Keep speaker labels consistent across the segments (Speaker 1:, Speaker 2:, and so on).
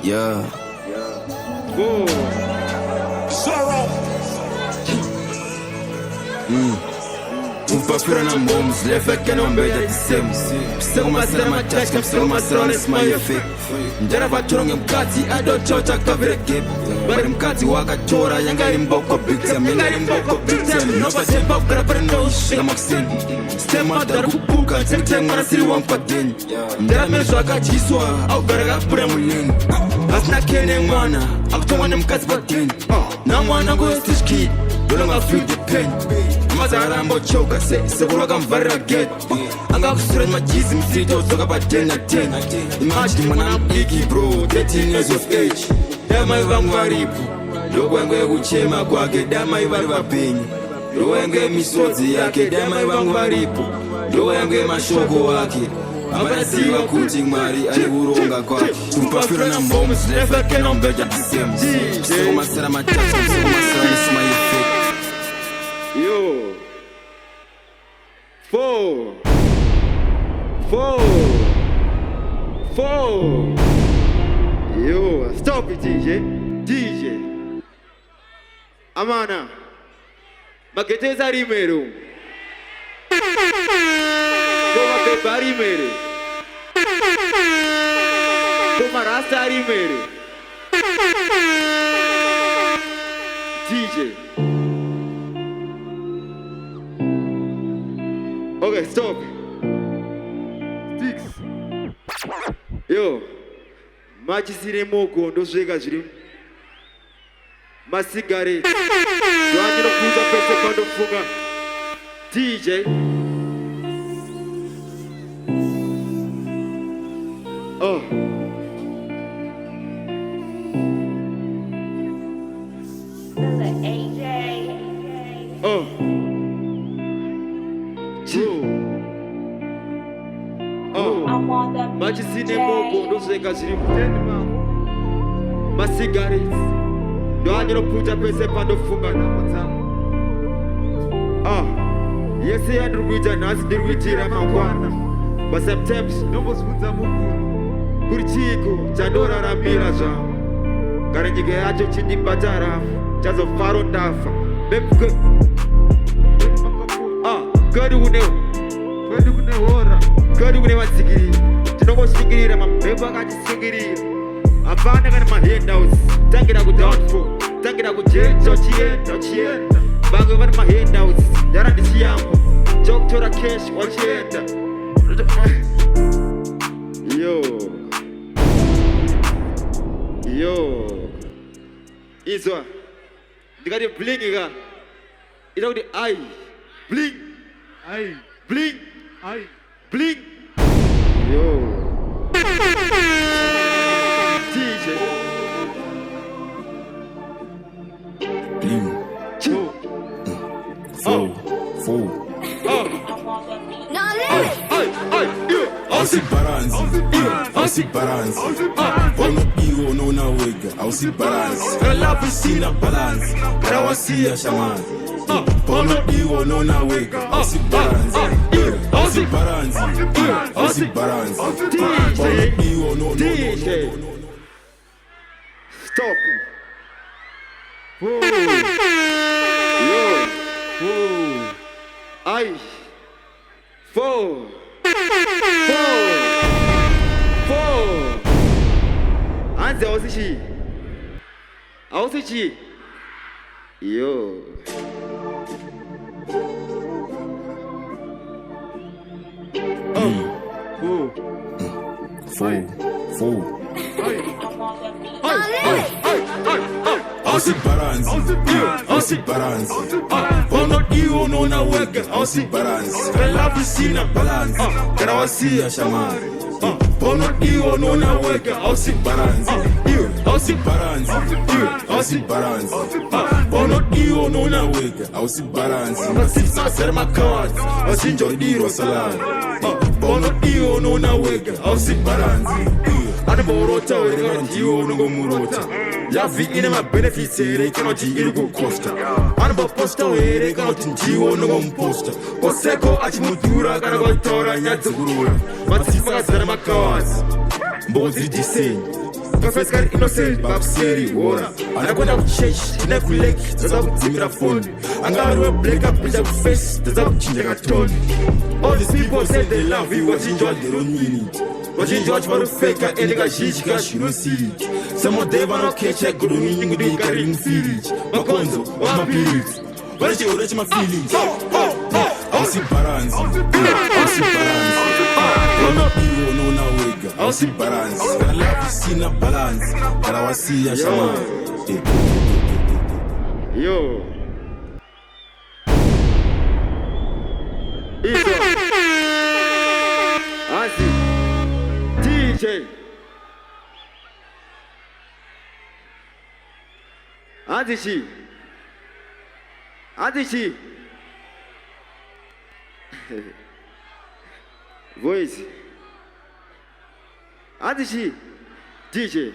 Speaker 1: Yeah.
Speaker 2: Whoa.
Speaker 1: Sorrow. Ufafira na moms, lefeke no mbeja disem. Psego masira matashka, psego masira nesmaya fake. Njara vachonge mkati, ado chocha kavire kip. Bari mkati waka chora, yangari mboko big time. Yangari mboko big time. Noba sempa ukara no shit. Namaksin. Stema daru kupuka, teng mara siri wampa din. Njara mesho waka chiswa, au garaga pure mulin. Asna kene mwana, akutonga ne mkati batin. Na mwana go stish kid, dolonga feel the pain. Mazara mbo choka se kuroga mvarira get. Anga kusura majizi msito soka pa 10 na 10. Imagine mwana mpiki bro, 13 years of age. Dama ivangu varipu, logwenge kuchema kwake. Dama ivari vapenye, logwenge misodzi yake. Dama ivangu varipu, logwenge mashoko wake. Abasiwa kuti mwari ari kuronga kwake. Tupafira na moments, lefeke no mbeja disem. Seko masara matasa, seko masara nisma effect.
Speaker 2: Yo. 4 Yo, stop it, DJ Amana Maketeza rimero Toma pepa rimere Toma rasta rimere DJ Okay, stop. Sticks. Yo, machisire moko ndosveka zviri masigareti zvanira kuita pese pandofunga DJ. Oh. Oh. Machisine moko ndosveka zviri muteni mangu masigareti ndoanyiro puta pese pandofunga nhamo dzangu. Yese yandiri kuita nhasi ndiri kuitira mangwana, but sometimes ndombozvunza mukuru kuri chiiko chandoraramira zvangu. Kana nyika yacho chindibata rafu chazofaro ndafa kodi kune hora kodi kune vatsigiriri tinongosvingirira mamhepo akatisvingirira hapana kana mahandouts. Tangira kudownfall, tangira kujecha uchienda vamwe vane mahandouts ndara ndichiyambo chokutora cash wachienda. Yo izwa ndikati bling ka ita kuti ai bling bling bling. Yo DJ
Speaker 1: Bling. Aussie balance. Bono iwo no na wega. Aussie balance. Kalafu sina balance. Karawasia shaman. Bono iwo no na wega. Aussie balance. Aussie balance. Aussie balance. Bono iwo no.
Speaker 2: Stop. Yo. Ai. 4 Anze ausichi yo.
Speaker 1: Aussie balance. Bono iwo no na wega. Aussie balance. Kalafu sina balance. Karawasia shaman. Bono iwo no na wega. Aussie balance. Aussie balance. Aussie balance. Bono iwo no na wega. Aussie balance. Masisa serma cards. Asinjo diro salad. Bono iwo no na wega. Aussie balance. Ane borota wega iwo no go murota. Ya vi ine ma benefits ere kanoti iri go costa. Ane bo posta ere kanoti njiwo no go mposta. Koseko achi mudura kana go tora nyadze gurura. Matsi faka zara makawazi. Mbozi disenyi. face kari innocent bakuseri wora anakwenda kuchechi ine kuleki taza kudzimira phone angari we black up pinda kuface taza kuchinja katoni. All these people say they love you wachinjwa their own meaning wachinjwa chivarufeka ende kazhinji kazvinosiri some of them vanokecha guruninyi ngudu ikari mufiriji makonzo wamapiritsi vari chihure chemafeelings hausi balance hausi balance iwo unoona wega hausi balance kana love isina balance kana wasiya shama
Speaker 2: yo iso Azi DJ Adishi Adishi Voice Adishi DJ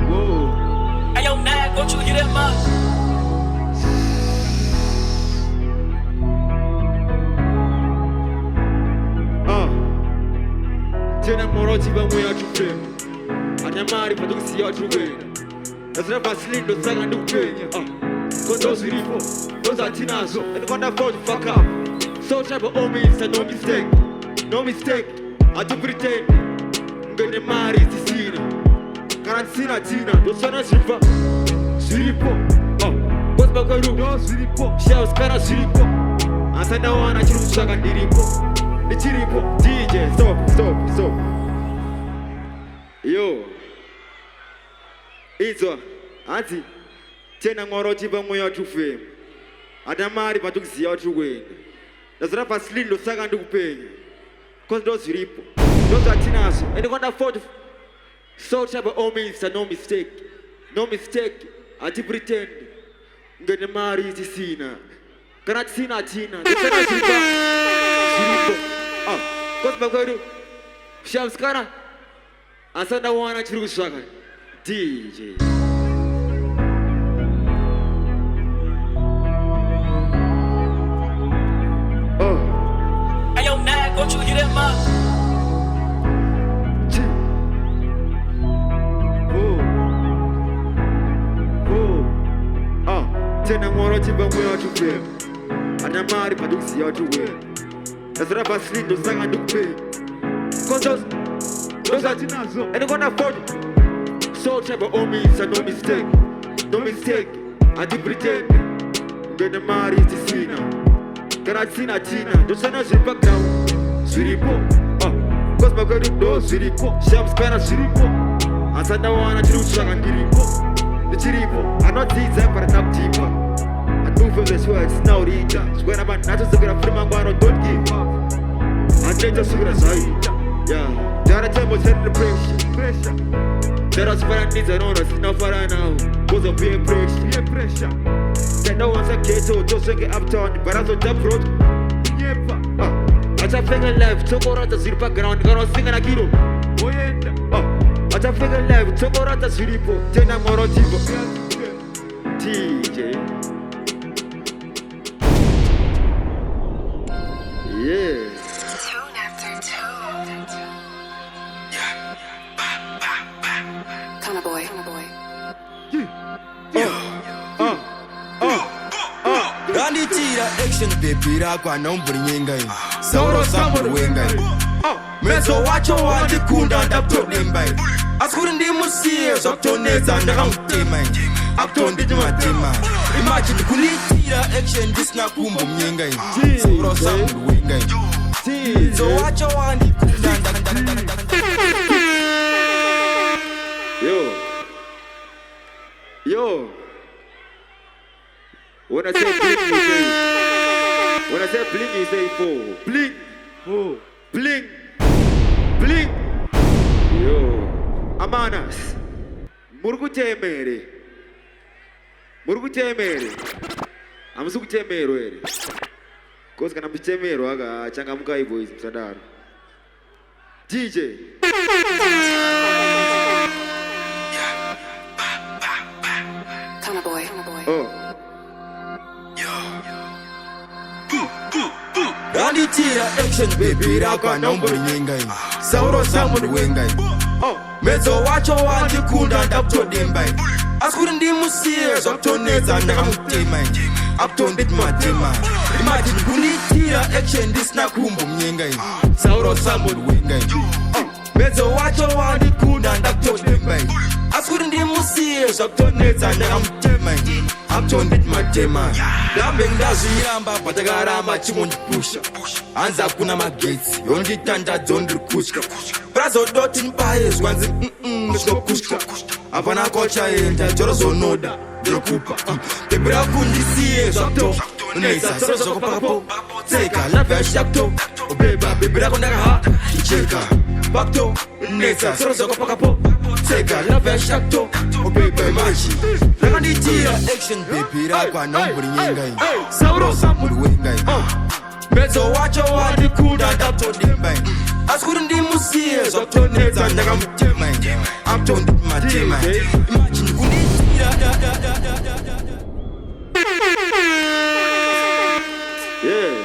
Speaker 2: Whoa
Speaker 3: Ayo Nag, don't you hear that man?
Speaker 2: Tena moroji ba moya chufre anyamari paduksi ya chugwe nasira baslindo sanga ndukenya kondo ziripo those atinazo and wonder for the fuck up so type of means no mistake no mistake I do pretend ngene mari tisina karansina tina dosana ziripa ziripo what's bakaru no ziripo shells kana ziripo asana wana chirushaka ndiripo Chiripo, DJ, stop. Yo, Izo, Auntie, tena ngoroji ba moyo tufe. Adamari patuksi ya tuwe. Nazara paslindo sanga ndukupenya. Cause those ripo, those are tinaso. And they want to afford so type of all means no mistake. No mistake, I do pretend. Ngene mari tisina. Kana tina. Desana ziripo. Cause Bagaru Shamskana Asana wana chirushaka DJ
Speaker 3: Ayo Nag, don't you hear that man?
Speaker 2: Tena moro chiba moyo tuwe Anamari paduksi ya tuwe Nazara baslindo sanga ndukupenya cause those are tinazo and they gonna afford so type of means no mistake I do pretend ngene mari tisina kana tina dosana ziripa ground ziripo cause bakaru do ziripo shams kana ziripo asana wana chirushaka ndiripo chiripo I'm not easy but I'm deeper I move from this words now reach swear I'm not just gonna free my mind don't give up I just gonna say yeah Jara tempo set the pressure There are different needs and honors enough for right now cause of peer pressure Then no one's a kid so just get uptown but I'm so jump road I just figure life took out the zero background gonna sing and I kilo I just figure life took out the zero then I'm more DJ yeah
Speaker 4: Tone after tone. Kinda boy.
Speaker 1: Randitira action baby rakwa nombrinyenga Sauro samur wenga Meso wacho wandikunda ndaptolemba Askuri ndimusiye zoktoneza ndakamutema Aktondi jimatema Imagine kunitira action disna kumbo mnyenga Sauro samur wenga So wacho wandikunda
Speaker 2: Yo When I say bling, you say. When I say bling, you say four. Bling, four. Bling, bling. Yo, Amanas. Murgutemere. Amsukutemero ere. Koska na mtemero aga changamuka hivyo hizi msadara. DJ.
Speaker 4: Kinda boy.
Speaker 2: Oh.
Speaker 1: Rakanditira action baby rakwa nombori nyenga ini Sauro samuni wenga ini Mezo wacho wandikunda ndakutodimba ini Askuri ndimusiye zvakutonedza ndakamutema ini Aptondit matema Imagine kunitira action ndisina kumbomnyenga ini Sauro samuni wenga ini Mezo wacho wandikunda ndakutodimba ini Askuri ndimusiye zvakutonedza ndakamutema ini Aptondit matema Dambe ndazviramba patakaramba chimondipusha Hanza kuna magetsi yonditanda dzondirikushka Prazodoti nipaye zvanzi ndinokushka Hapana kochaenda jorozonoda ndinokupa Bebera kundisiye zvakuto Uneza soro zvakopakapo Tseka love yashakto Beba bebera kondakaha Icheka Bakto Uneza soro zvakopakapo Tseka love yashakto Beba imaji Rakanditira action baby rakwa nombori nyenga ini Sauro samuri wenga ini Mezo wacho wandikunda ndakutodimba ini Askuri ndimusiye zvakutonedza ndakamutema ini Aptondit matema Imagine kunitira
Speaker 2: Yeah.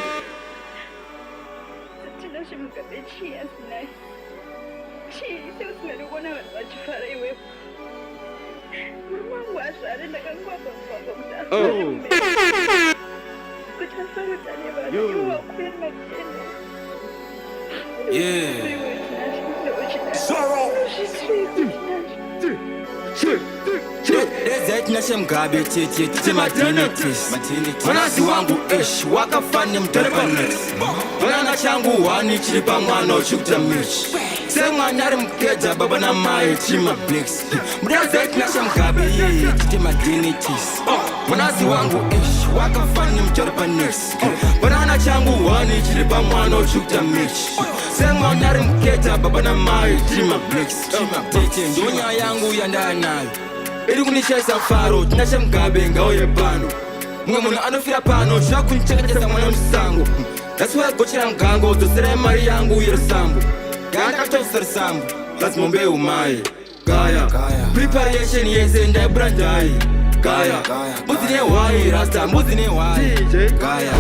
Speaker 2: Oh.
Speaker 1: Desert nashemgabe tete matinitis Mwanazi wangu ish wakafane mtarapanet Mwana changu wani chilipa mwana uchikuta mish Se mwana ari mkeja baba na mae chima blix Desert nashemgabe tete matinitis Mwanazi wangu ish wakafane mtarapanet Mwana changu wani chilipa mwana uchikuta mish Se mwana ari mkeja baba na mae chima blix Tete ndonya yangu yandanayo Iri kunishayisa faro, tinashe mgabe ngauye pano Mwe muna anofira pano, zvakuncheketesa mwana musango Ndaswera gochera mgango, dzosera mari yangu yerosambo Yandakutosera sambo, lazima mbe umaye Gaya, preparation yese ndaibura ndai Gaya, mbuzine wai rasta, mbuzine wai Gaya,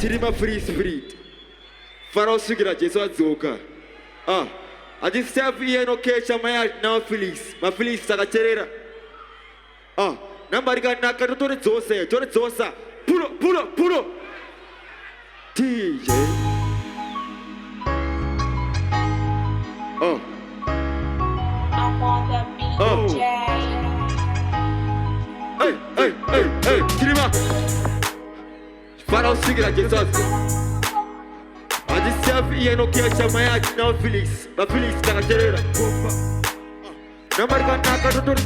Speaker 2: Tirima free Farao sugira Jesu adzoka Adisef ieno kecha maya na Felix. Ma Felix sakacherera. Nambarika naka tore zosa. Pulo. DJ.
Speaker 5: I'm on the beat,
Speaker 2: Hey, Kirima. Farao sigira Jesus. Adisef ieno kecha maya na Felix. Ma Felix sakacherera. Nambarika naka tore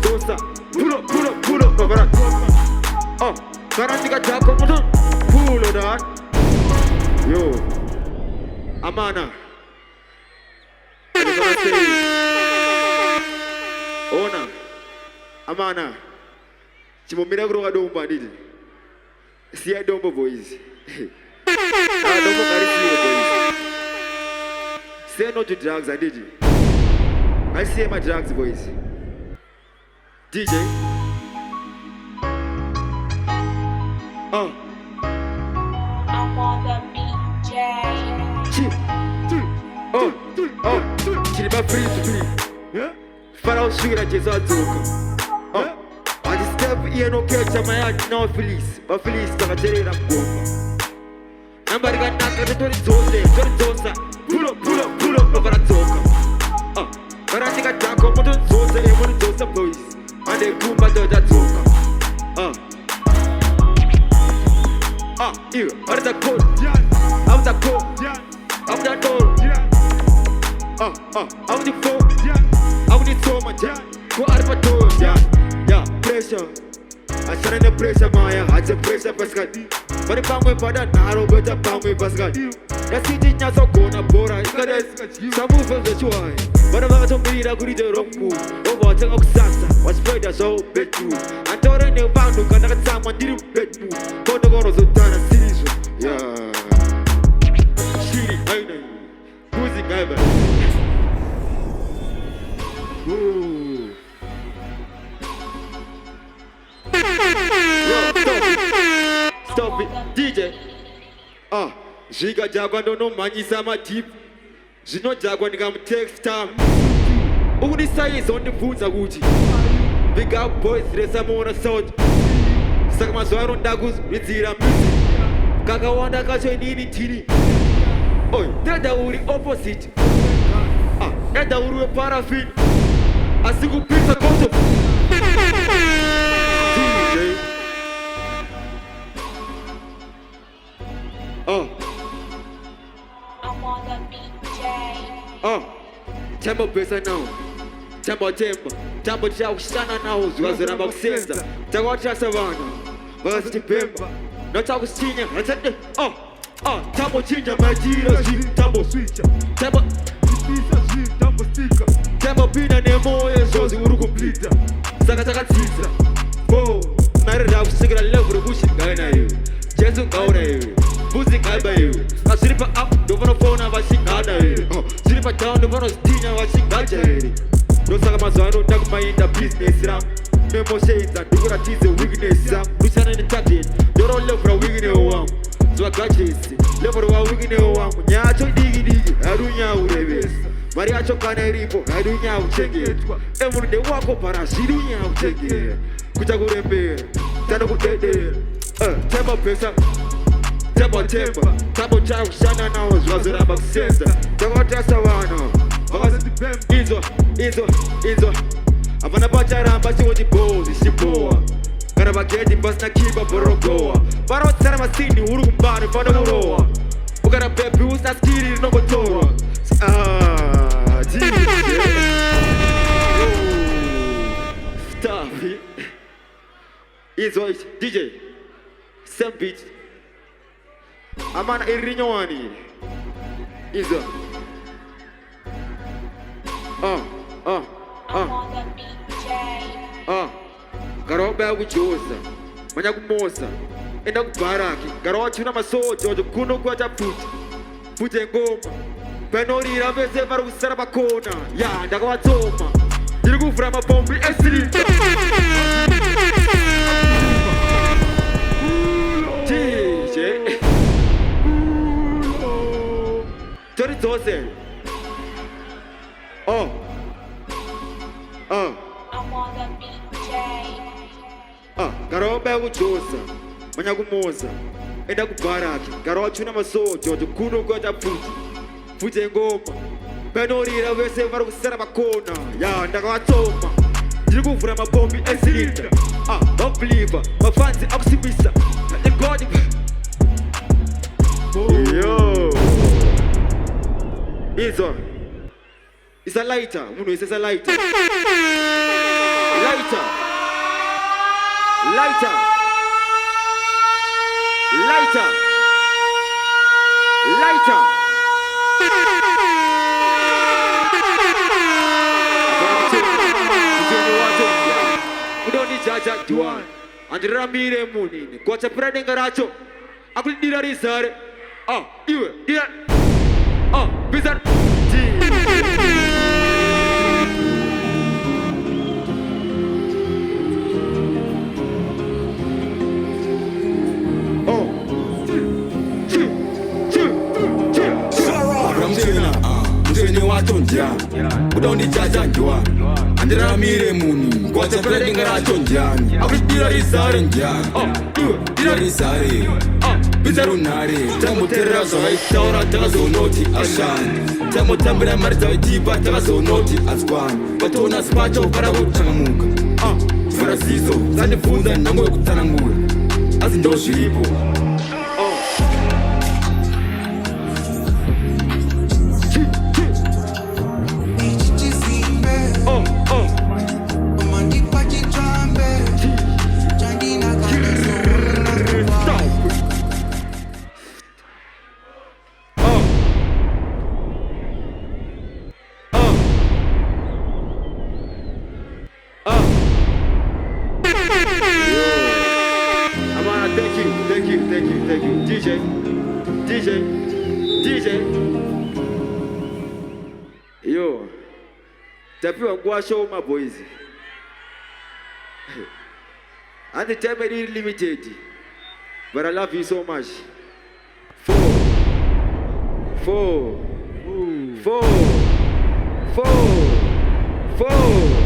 Speaker 2: zosa. Pulo. Babara. Karandika jako mutu. Pulo da. Yo. Amana. Ona. Amana. Chimomira kuroga domba ndidi. Siya domba boys. Domba karisiyo boys. Say no to drugs, I did. I see my drugs boys. DJ.
Speaker 5: I'm on the beat,
Speaker 2: Chiriba free. Yeah? Farao sugira Jesu adzoka. Adisef ieno kecha maya na Felix. Ma Felix sakacherera ngoma. Nambarika naka tore zosa. Pulo babara dzoka. Karandika jako mutu zosa boys. Ande kumba doda dzoka. Out the code, out the code, out the door, out the phone, out the phone, go out the door, yeah, pressure. I shine the pressure, Maya, I say pressure, Pascal. But if I'm with that, narrow, but I'm with Pascal. That's it, it's so good, I'm bored, I got it. Some move on the joy, but I'm not me, I could eat the wrong move. Over to Oxasa, what's spread us all bed too. I thought I knew about to connect someone, didn't bed move. For the girls who done a series. Yeah. Shitty, I know. Who's the guy, man? Ooh. Stop it. DJ. zvikajagwa ndonomhanyisa madhip zvinojagwa ndikamuteksta unisaiza undibvunza kuti big up boys resamoona sound saka mazuva ano ndakuzvidzira music kakawanda kacho inini tini oi dada uri opposite dada uri weparafin asi kupisa koto
Speaker 5: I'm on the BJ.
Speaker 2: Tembo pesa nao tembo chakushana nao zviwazoramba kusenza takawatasa vana vakasitipemba notakusinya atade tambo chinja majira tambo switcha tambo pina nemoyo zvozi uri kumplita saka takatsitsa narira kusikira level rekushingana iwe jesu ngaura iwe mbuzi ngaiba iwe azviri pa-up ndovanofona vachingada here zviri pa-down ndovanozitinya vachingaja here ndosaka mazuva ano ndakumainda business rangu nemoshedza ndikuratidze weakness yangu ruchana netarget ndoro level raweaknewo wangu zvagajesi level waweaknewo wangu nyaya yacho diki harunyaurebesa mari yacho kana iripo hairunyauchengetwa emunhu ndewako para zvirunyauchengera kuita kurembera tano kudedera temba pesa temba tambo chakushana nawo zvazoramba kusenza takawatasa vana inzwa hapana pacharamba chingoti bozi chibowa kana pagedhi pasina kipa borogowa parotsara masini uri kumbani pano murowa ukana bebi usina skiri rinongotorwa stafi inzwa ichi dj same beat amana iri rinyowani inzwa
Speaker 5: I'm on the BJ.
Speaker 2: garawabaya kujosa manya kumosa enda kubharaki garawachuna masoja wacho kuno kuwacha pfute ngoma panorira vese vari kusara pakona ya ndakavatsoma ndiri kuvhura mabhombi esirinda tije tori dzose
Speaker 5: I'm on the BJ.
Speaker 2: garawabaya kujosa manya kumosa enda kubharaki garawachuna masoja wacho kuno kuwacha pfute ngoma panorira vese vari kusara pakona ya ndakavatsoma ndiri kuvhura mabhombi esirinda vabhiliva mafanzi akusimbisa egodi yo izwa isa lighter munhu isesa lighter udondijaja juan andiraramire munini kuwachapira denga racho akulidira rizare iwe dira bizar
Speaker 1: mtweni wacho ndiani udondijaja ndiwani andiraramire munhu kuwachapira denga racho ndiani akulidira rizare ndiani dira rizare bizarunhare tamoterera zvavaitaura takazonoti ashani tamotambira mari dzavaitipa takazonoti atswani vatoona sipacho para kutangamuka mvuraziso dzandibvunza nhango yekutsanangura asi ndo zviripo Thank you. DJ. Yo. Tapiwa nguwa show my boys. And the time is limited. But I love you so much. 4
Speaker 2: 4 4 4 4